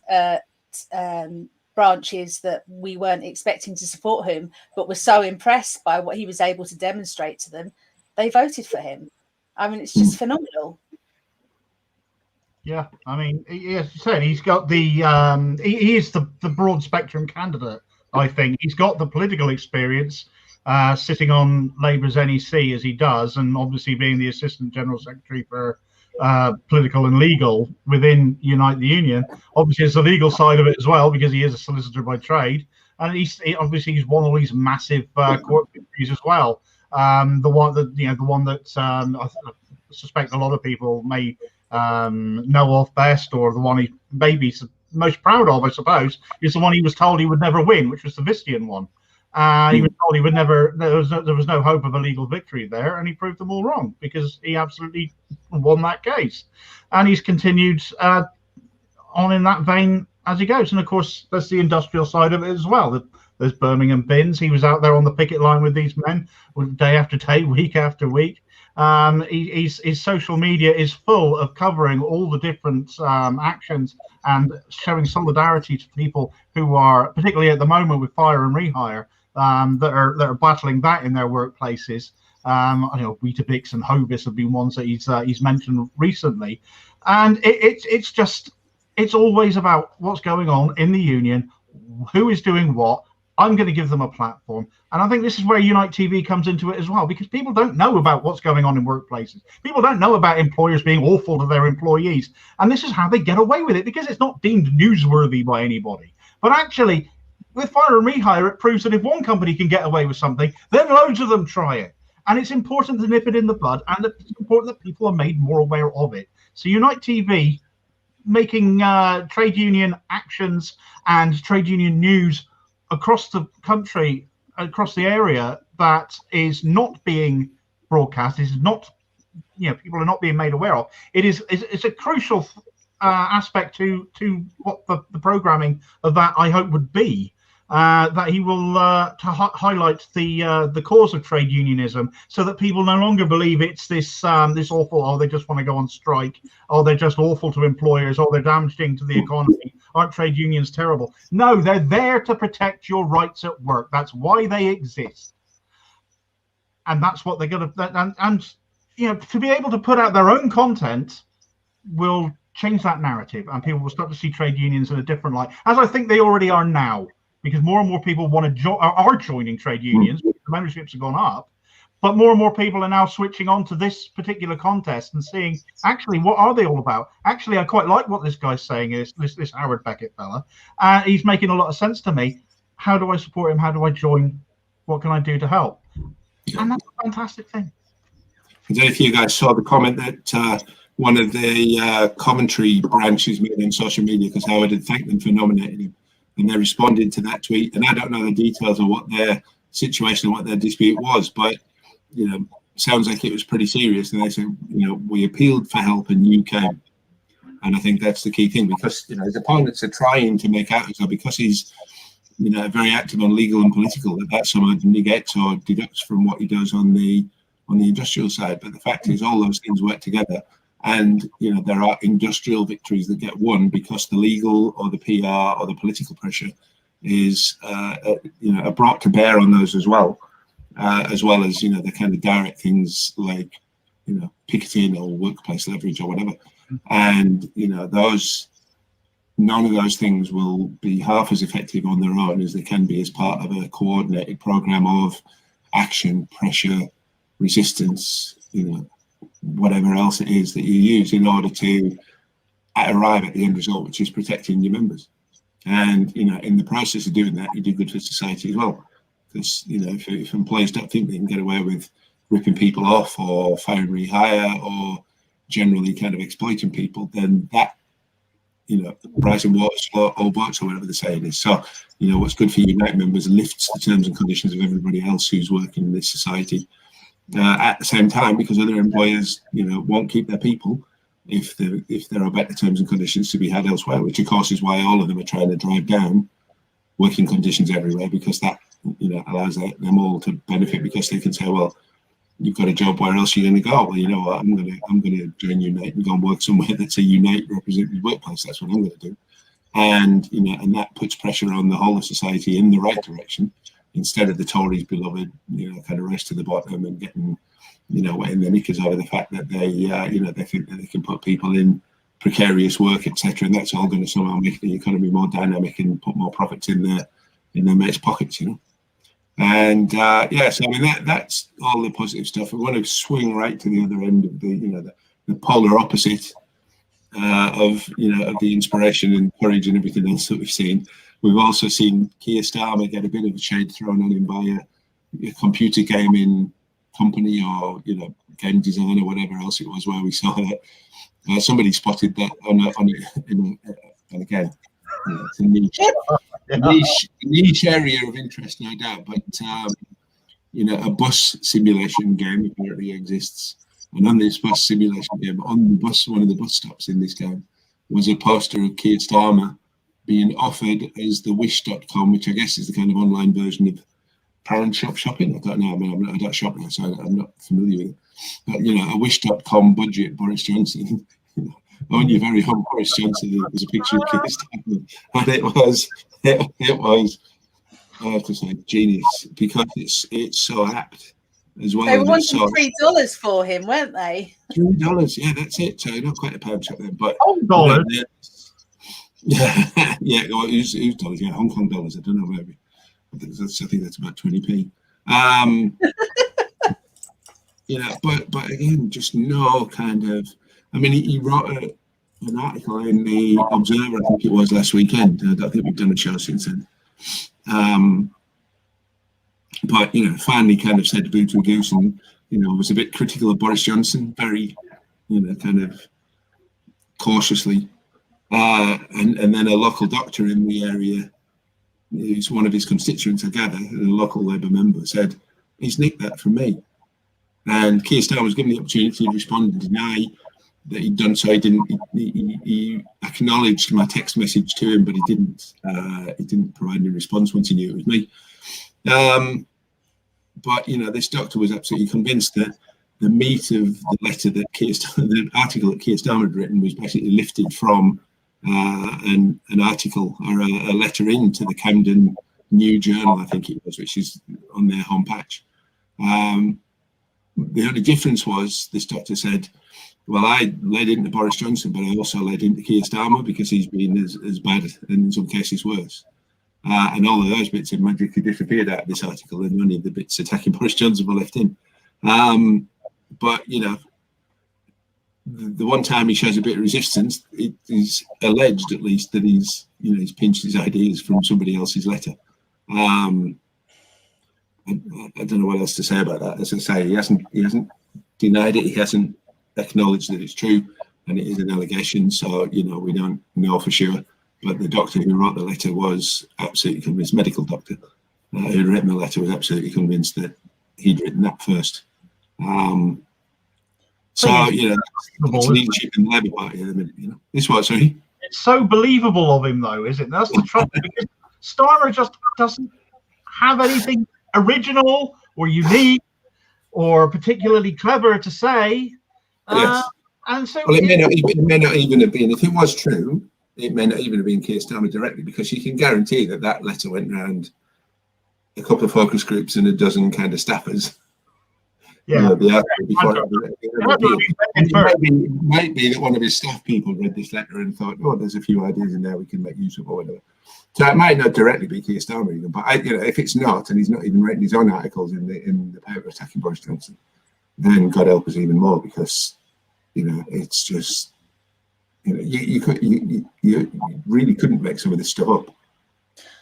branches that we weren't expecting to support him, but were so impressed by what he was able to demonstrate to them, they voted for him. I mean, it's just phenomenal. Yeah, I mean, as you said, he's got the he is the broad spectrum candidate. I think he's got the political experience, sitting on Labour's NEC as he does, and obviously being the Assistant General Secretary for political and legal within Unite the Union. Obviously, it's the legal side of it as well, because he is a solicitor by trade, and he's won all these massive court victories as well. The one that I suspect a lot of people may know of best, or the one he may be most proud of, I suppose, is the one he was told he would never win, which was the Vistian one. He was told he would never. There was no hope of a legal victory there, and he proved them all wrong, because he absolutely won that case, and he's continued on in that vein as he goes. And of course, there's the industrial side of it as well. There's Birmingham bins. He was out there on the picket line with these men, day after day, week after week. His social media is full of covering all the different actions and showing solidarity to people who are, particularly at the moment with fire and rehire, that are battling that in their workplaces. I know Weetabix and Hovis have been ones that he's mentioned recently, and it's always about what's going on in the union, who is doing what. I'm going to give them a platform. And I think this is where Unite TV comes into it as well, because people don't know about what's going on in workplaces. People don't know about employers being awful to their employees. And this is how they get away with it, because it's not deemed newsworthy by anybody. But actually, with fire and rehire, it proves that if one company can get away with something, then loads of them try it. And it's important to nip it in the bud, and it's important that people are made more aware of it. So Unite TV making trade union actions and trade union news across the country, across the area, that is not being broadcast, is not, people are not being made aware of. It's a crucial aspect to what the programming of that, I hope, would be. That he will highlight the cause of trade unionism, so that people no longer believe it's this awful, oh, they just want to go on strike, oh, they're just awful to employers, oh, they're damaging to the economy, aren't trade unions terrible? No, they're there to protect your rights at work. That's why they exist, and that's what they're going to. And to be able to put out their own content will change that narrative, and people will start to see trade unions in a different light, as I think they already are now. Because more and more people want to are joining trade unions, because the memberships have gone up, but more and more people are now switching on to this particular contest and seeing, actually, what are they all about? Actually, I quite like what this guy's saying, is this Howard Beckett fella. He's making a lot of sense to me. How do I support him? How do I join? What can I do to help? And that's a fantastic thing. I don't know if you guys saw the comment that one of the commentary branches made on social media, because Howard had thanked them for nominating him. And they responded to that tweet, and I don't know the details of what their situation and what their dispute was, but sounds like it was pretty serious. And they said, we appealed for help and you came. And I think that's the key thing, because his opponents are trying to make out as though, because he's very active on legal and political, that somehow negates or deducts from what he does on the industrial side. But the fact is, all those things work together. And there are industrial victories that get won because the legal or the PR or the political pressure is are brought to bear on those as well as the kind of direct things like picketing or workplace leverage or whatever. And none of those things will be half as effective on their own as they can be as part of a coordinated program of action, pressure, resistance, whatever else it is that you use in order to arrive at the end result, which is protecting your members. And in the process of doing that, you do good for society as well. Because if employers don't think they can get away with ripping people off or firing rehire or generally kind of exploiting people, then that rising waters float all boats, or whatever the saying is. So what's good for Unite members lifts the terms and conditions of everybody else who's working in this society. At the same time, because other employers won't keep their people if there are better terms and conditions to be had elsewhere, which of course is why all of them are trying to drive down working conditions everywhere, because that allows them all to benefit, because they can say, well, you've got a job, where else are you going to go? Well, you know what, I'm going to join Unite and go and work somewhere that's a Unite representative workplace. That's what I'm going to do. And and that puts pressure on the whole of society in the right direction, instead of the Tories' beloved kind of race to the bottom and getting wetting their knickers over the fact that they they think that they can put people in precarious work, etc., and that's all going to somehow make the economy more dynamic and put more profits in their mates' pockets, And so I mean that's all the positive stuff. We want to swing right to the other end of the polar opposite of the inspiration and courage and everything else that we've seen. We've also seen Keir Starmer get a bit of a shade thrown on him by a computer gaming company or game design or whatever else it was, where we saw that somebody spotted that and again, it's a niche area of interest, no doubt, but a bus simulation game apparently exists, and on this bus simulation game, on the bus, one of the bus stops in this game, was a poster of Keir Starmer being offered as the Wish.com, which I guess is the kind of online version of parent shop shopping. I don't know. I mean, I don't shop now, so I'm not familiar with it. But a Wish.com budget Boris Johnson. On your very own Boris Johnson, there was a picture of Keir Starmer, and it was I have to say genius, because it's so apt as well. They were wanting $3 for him, weren't they? $3, yeah, that's it. So not quite a pound shop then, but $dollars. Yeah, well, it was dollars, yeah, Hong Kong dollars. I don't know where. I think that's about 20p. But again, just no kind of. I mean, he wrote an article in the Observer, I think it was last weekend. I don't think we've done a show since then. But finally, kind of said boo to a goose, and was a bit critical of Boris Johnson, very kind of cautiously. And then a local doctor in the area, who's one of his constituents, I gather, a local Labour member, said, he's nicked that from me. And Keir Starmer was given the opportunity to respond and deny that he'd done so. He acknowledged my text message to him, but he didn't provide any response once he knew it was me. But this doctor was absolutely convinced that the meat of the letter that the article that Keir Starmer had written was basically lifted from an article or a letter into the Camden New Journal, I think it was, which is on their homepage. The only difference was, this doctor said, well, I led into Boris Johnson, but I also led into Keir Starmer, because he's been as bad and in some cases worse. And all of those bits have magically disappeared out of this article, and only the bits attacking Boris Johnson were left in. But the one time he shows a bit of resistance, it is alleged, at least, that he's pinched his ideas from somebody else's letter. I don't know what else to say about that. As I say, he hasn't denied it. He hasn't acknowledged that it's true, and it is an allegation. So we don't know for sure. But the doctor who wrote the letter was absolutely convinced. Medical doctor who'd written the letter was absolutely convinced that he'd written that first. That's leadership in the Labour Party at the minute. This what, sorry? It's so believable of him, though, isn't it? That's the trouble, because Starmer just doesn't have anything original or unique or particularly clever to say. Yes. And so, well, it may not even have been. If it was true, it may not even have been Keir Starmer directly, because you can guarantee that letter went round a couple of focus groups and a dozen kind of staffers. Yeah. It might be that one of his staff people read this letter and thought, oh, there's a few ideas in there we can make use of, or whatever. So it might not directly be Keir Starmer even, but if it's not, and he's not even writing his own articles in the paper attacking Boris Johnson, then God help us even more, because it's just you really couldn't make some of this stuff up.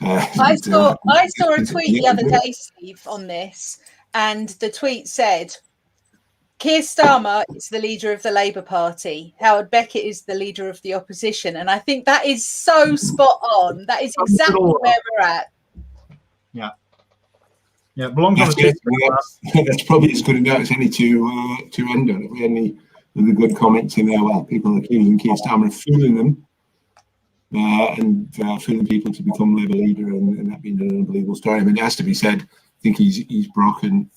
I saw a tweet the other day, Steve, on this, and the tweet said, Keir Starmer is the leader of the Labour Party. Howard Beckett is the leader of the opposition. And I think that is so spot on. That is exactly where we're at. Yeah. Yeah, belongs on that's probably as good a note as any to end on. If we had any of the good comments in there, well, people accusing Keir Starmer of fooling them and fooling people to become Labour leader, and that being an unbelievable story. I mean, it has to be said, I think he's broken.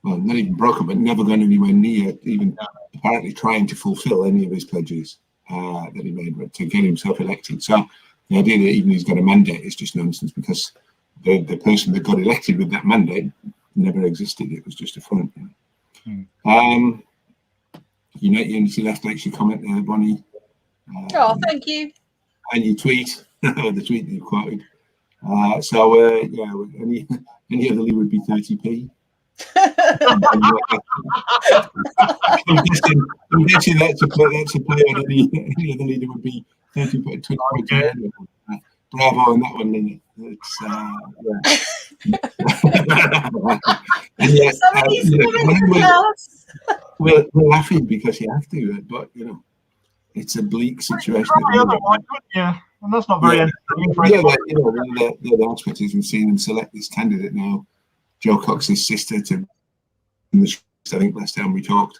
Well, not even broken, but never gone anywhere near even apparently trying to fulfil any of his pledges that he made to get himself elected. So the idea that even he's got a mandate is just nonsense, because the person that got elected with that mandate never existed. It was just a front. Unity Left likes your comment there, Bonnie. Thank you. And your tweet, the tweet that you quoted. Any other lead would be 30p. I'm guessing that's a play on any other leader would be 30 points. Bravo on that one, Lily. It's we're laughing because you have to, but it's a bleak situation. Yeah, and that's not very entertaining. The aspect is we've seen them select this candidate now, Jo Cox's sister, to I think last time we talked.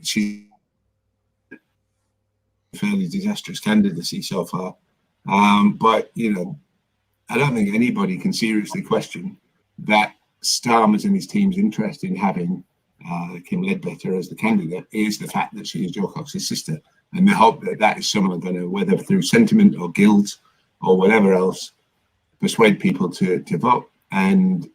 She's a fairly disastrous candidacy so far. But I don't think anybody can seriously question that Starmer's and his team's interest in having Kim Ledbetter as the candidate is the fact that she is Jo Cox's sister, and they hope that is someone going to, whether through sentiment or guilt or whatever else, persuade people to vote. And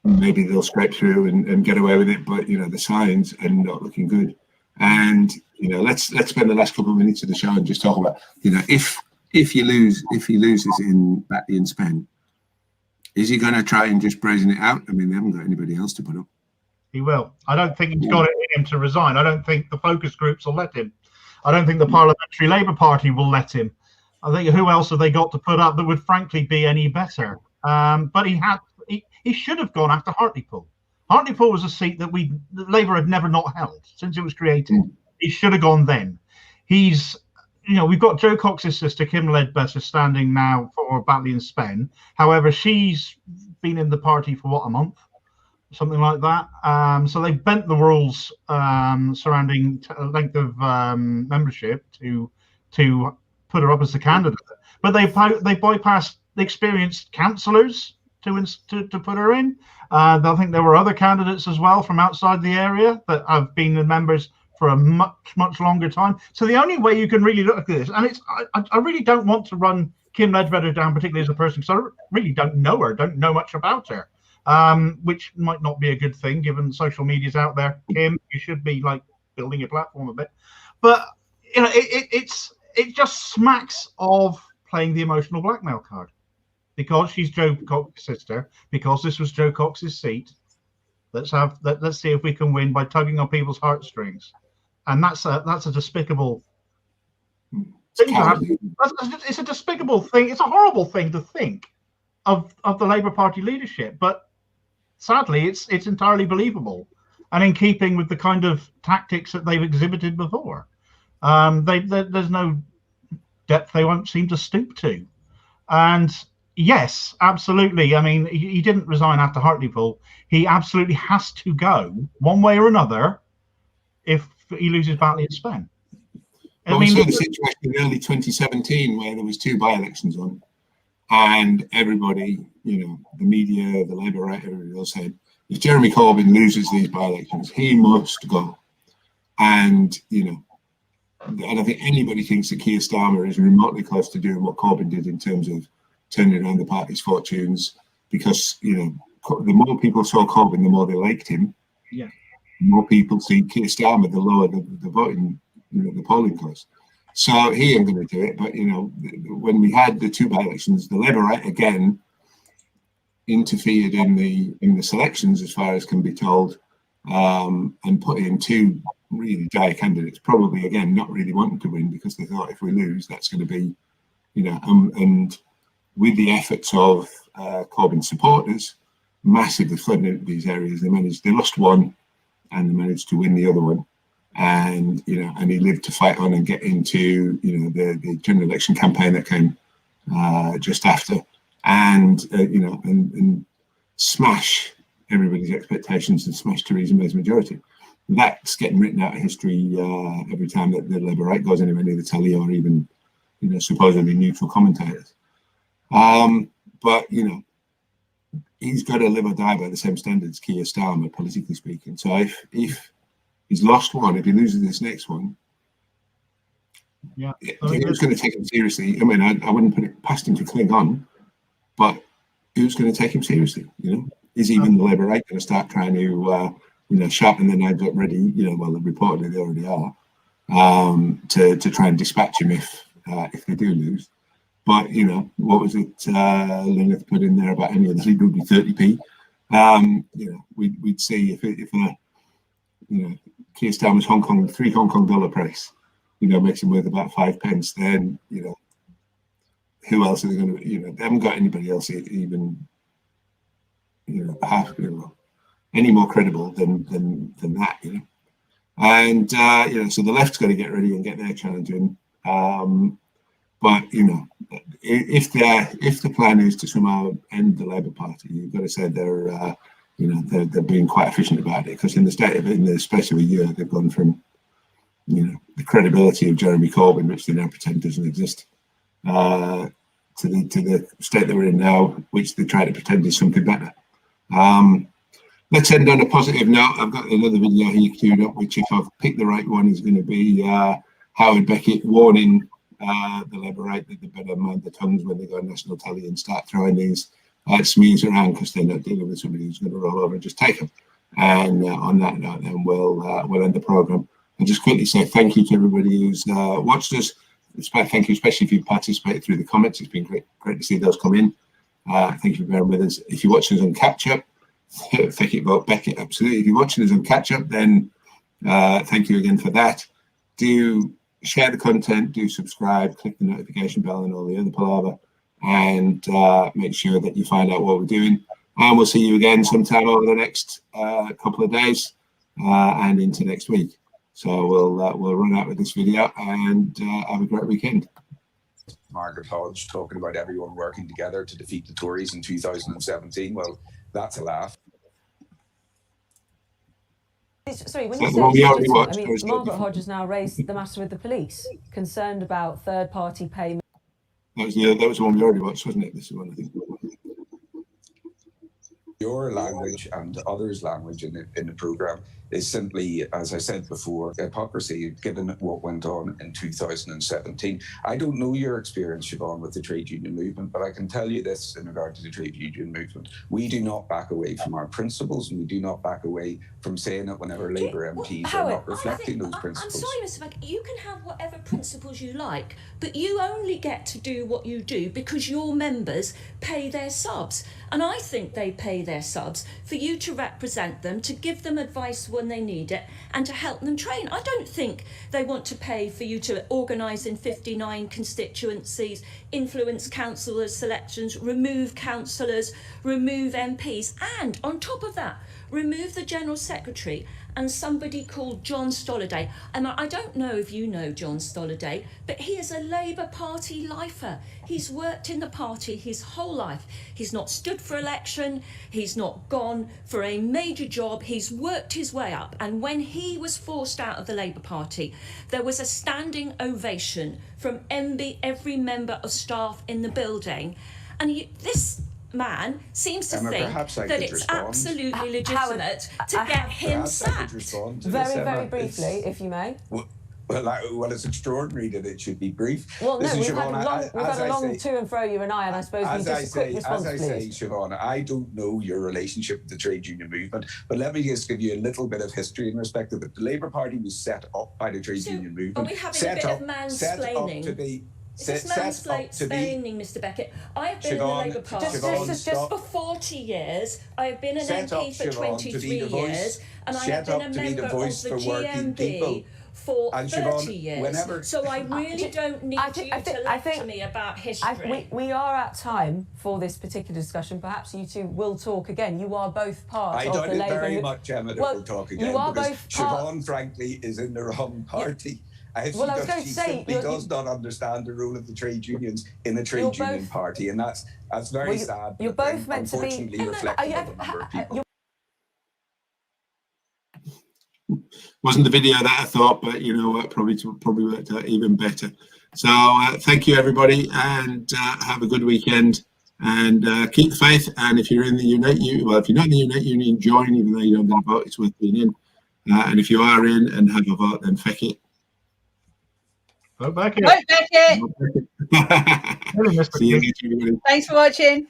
maybe they'll scrape through and get away with it, but the signs are not looking good. And let's spend the last couple of minutes of the show and just talk about if he loses in Batley and Spen, is he going to try and just brazen it out? I mean, they haven't got anybody else to put up. He will. I don't think he's got it in him to resign. I don't think the focus groups will let him. I don't think the Parliamentary Labour Party will let him. I think who else have they got to put up that would frankly be any better? But he should have gone after Hartlepool. Hartlepool was a seat that Labour had never not held since it was created. He should have gone then. We've got Jo Cox's sister, Kim Ledbetter, standing now for Batley and Spen. However, she's been in the party for a month, something like that. So they've bent the rules surrounding length of membership to put her up as the candidate. But they bypassed the experienced councillors to put her in. I think there were other candidates as well from outside the area that have been the members for a much longer time. So the only way you can really look at this, and I really don't want to run Kim Ledbetter down particularly as a person, because I really don't know her, don't know much about her, which might not be a good thing given social media's out there. Kim, you should be building your platform a bit, but it just smacks of playing the emotional blackmail card, because she's Jo Cox's sister, because this was Jo Cox's seat. Let's see if we can win by tugging on people's heartstrings, and that's a despicable thing to have. It's a despicable thing. It's a horrible thing to think of the Labour Party leadership, but sadly, it's entirely believable and in keeping with the kind of tactics that they've exhibited before. There's no depth they won't seem to stoop to, and. Yes, absolutely. I mean, he didn't resign after Hartlepool. He absolutely has to go one way or another if he loses Batley and Spen. We saw the situation in early 2017 where there was 2 by-elections on, and everybody, the media, the Labour right, everybody else said, if Jeremy Corbyn loses these by-elections, he must go. And I don't think anybody thinks that Keir Starmer is remotely close to doing what Corbyn did in terms of turning around the party's fortunes, because the more people saw Corbyn, the more they liked him. Yeah. The more people see Keir Starmer, the lower the voting, the polling goes. So he ain't going to do it. But when we had the 2 by-elections, the Labour right again interfered in the selections, as far as can be told, and put in two really dire candidates, probably again not really wanting to win because they thought if we lose, that's going to be, and with the efforts of Corbyn supporters massively flooding into these areas, they lost one and they managed to win the other one. And and he lived to fight on and get into the general election campaign that came just after, and and smash everybody's expectations and smash Theresa May's majority. That's getting written out of history every time that the Labour right goes anywhere near the telly, or even supposedly neutral commentators. But he's got to live or die by the same standards Keir Starmer, politically speaking. So if he's lost one, if he loses this next one, who's going to take him seriously? I mean, I wouldn't put it past him to cling on, but who's going to take him seriously? Is even the Labour right going to start trying to sharpen their knives up ready? Well, reportedly they already are, to try and dispatch him if they do lose. But what was it Lynette put in there about any of the league would be 30p? We'd see if Keir Starmer's $3 Hong Kong dollar price, makes him worth about 5 pence. Then who else are they going to? They haven't got anybody else even any more credible than that. And so the left's got to get ready and get their challenge in. But if the plan is to somehow end the Labour Party, you've got to say they're being quite efficient about it, because in the space of a year, they've gone from the credibility of Jeremy Corbyn, which they now pretend doesn't exist, to the state that we're in now, which they try to pretend is something better. Let's end on a positive note. I've got another video here queued up, which, if I've picked the right one, is going to be Howard Beckett warning the Labour right that they better mind their tongues when they go on national telly and start throwing these smears around, because they're not dealing with somebody who's going to roll over and just take them. And on that note, then we'll end the programme. And just quickly say thank you to everybody who's watched us. Thank you, especially if you've participated through the comments. It's been great to see those come in. Thank you for bearing with us. If you're watching us on catch up, thank you, vote Beckett, absolutely. If you're watching us on catch up, then thank you again for that. Do share the content, do subscribe, click the notification bell and all the other palaver, and make sure that you find out what we're doing. And we'll see you again sometime over the next couple of days and into next week. So we'll run out with this video and have a great weekend. Margaret Hodge talking about everyone working together to defeat the Tories in 2017. Well, that's a laugh. Sorry, when you say Margaret Hodge has now raised the matter with the police, concerned about third-party payment. That was the one we already watched, wasn't it? This is one, I think. Your language and others' language in the programme is simply, as I said before, hypocrisy, given what went on in 2017. I don't know your experience, Siobhan, with the trade union movement, but I can tell you this in regard to the trade union movement. We do not back away from our principles, and we do not back away from saying it whenever Labour MPs are not reflecting those principles. I'm sorry, Mr. Beckett, you can have whatever principles you like, but you only get to do what you do because your members pay their subs. And I think they pay their subs for you to represent them, to give them advice when they need it, and to help them train. I don't think they want to pay for you to organise in 59 constituencies, influence councillors' selections, remove councillors, remove MPs, and on top of that, remove the General Secretary and somebody called John Stolliday. And I don't know if you know John Stolliday, but he is a Labour Party lifer. He's worked in the party his whole life. He's not stood for election. He's not gone for a major job. He's worked his way up. And when he was forced out of the Labour Party, there was a standing ovation from every member of staff in the building. And this man seems to think that it's absolutely legitimate to get him sacked. Very, very briefly, if you may. Well, it's extraordinary that it should be brief. Well, no, we've had a long to and fro, you and I suppose we just a quick response, please. As I say, Siobhan, I don't know your relationship with the trade union movement, but let me just give you a little bit of history in respect of it. The Labour Party was set up by the trade union movement. Are we having a bit of mansplaining? Is this mansplaining, Mr. Beckett? I've been in the Labour Party for 40 years. I've been an MP for 23 years, and I have been a member of the GMB for 30 years. So I really don't need you to lecture me about history. We are at time for this particular discussion. Perhaps you two will talk again. You are both part of the Labour... I doubt it very much, Emma, that we'll talk again. You are because both Siobhan, frankly, is in the wrong party. I was going to say, she does not understand the role of the trade unions in the trade union party, and that's very sad. You're both meant to be... Unfortunately, reflective of a number of people. Wasn't the video that I thought, but you know what, probably worked out even better. So thank you, everybody, and have a good weekend, and keep the faith. And if you're in the Unite Union, well, if you're not in the Unite Union, join. Even though you don't get a vote, it's worth being in. And if you are in and have a vote, then feck it. Vote Beckett. Vote Beckett. See you later, everybody. Thanks for watching.